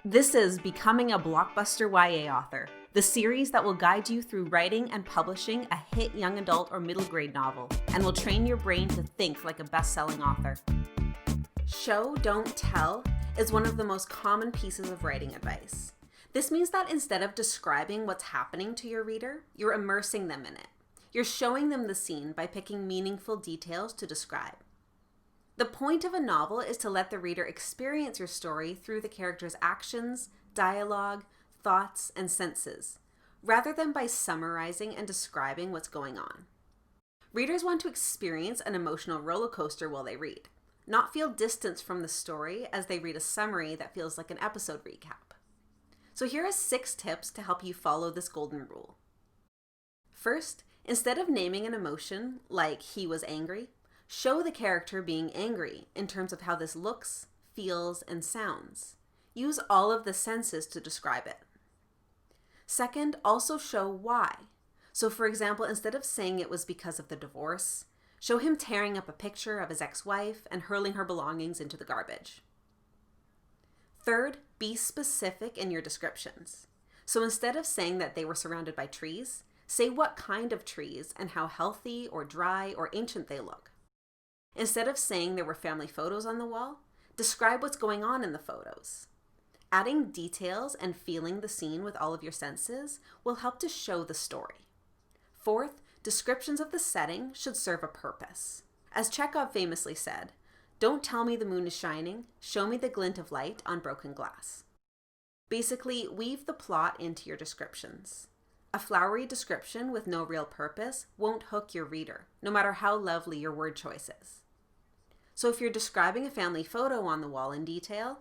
This is Becoming a Blockbuster YA Author, the series that will guide you through writing and publishing a hit young adult or middle grade novel, and will train your brain to think like a best-selling author. Show, don't tell is one of the most common pieces of writing advice. This means that instead of describing what's happening to your reader, you're immersing them in it. You're showing them the scene by picking meaningful details to describe. The point of a novel is to let the reader experience your story through the character's actions, dialogue, thoughts, and senses, rather than by summarizing and describing what's going on. Readers want to experience an emotional roller coaster while they read, not feel distance from the story as they read a summary that feels like an episode recap. So here are 6 tips to help you follow this golden rule. First, instead of naming an emotion like he was angry, show the character being angry in terms of how this looks, feels, and sounds. Use all of the senses to describe it. Second, also show why. So for example, instead of saying it was because of the divorce, show him tearing up a picture of his ex-wife and hurling her belongings into the garbage. Third, be specific in your descriptions. So instead of saying that they were surrounded by trees, say what kind of trees and how healthy or dry or ancient they look. Instead of saying there were family photos on the wall, describe what's going on in the photos. Adding details and feeling the scene with all of your senses will help to show the story. Fourth, descriptions of the setting should serve a purpose. As Chekhov famously said, "Don't tell me the moon is shining, show me the glint of light on broken glass." Basically, weave the plot into your descriptions. A flowery description with no real purpose won't hook your reader, no matter how lovely your word choice is. So if you're describing a family photo on the wall in detail,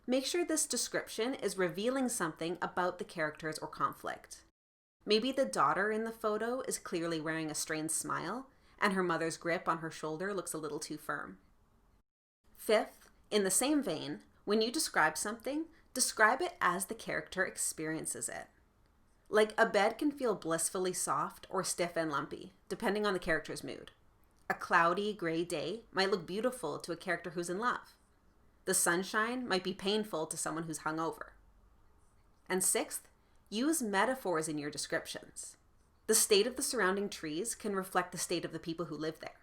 make sure this description is revealing something about the characters or conflict. Maybe the daughter in the photo is clearly wearing a strained smile, and her mother's grip on her shoulder looks a little too firm. Fifth, in the same vein, when you describe something, describe it as the character experiences it. Like a bed can feel blissfully soft or stiff and lumpy, depending on the character's mood. A cloudy, gray day might look beautiful to a character who's in love. The sunshine might be painful to someone who's hungover. And sixth, use metaphors in your descriptions. The state of the surrounding trees can reflect the state of the people who live there.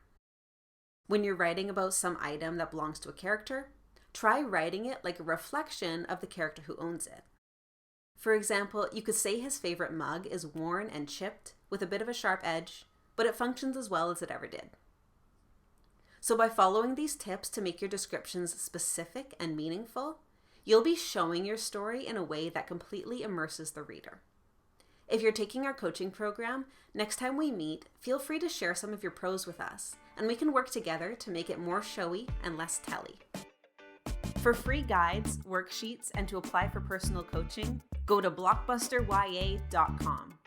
When you're writing about some item that belongs to a character, try writing it like a reflection of the character who owns it. For example, you could say his favorite mug is worn and chipped with a bit of a sharp edge, but it functions as well as it ever did. So by following these tips to make your descriptions specific and meaningful, you'll be showing your story in a way that completely immerses the reader. If you're taking our coaching program, next time we meet, feel free to share some of your prose with us, and we can work together to make it more showy and less telly. For free guides, worksheets, and to apply for personal coaching, go to blockbusterya.com.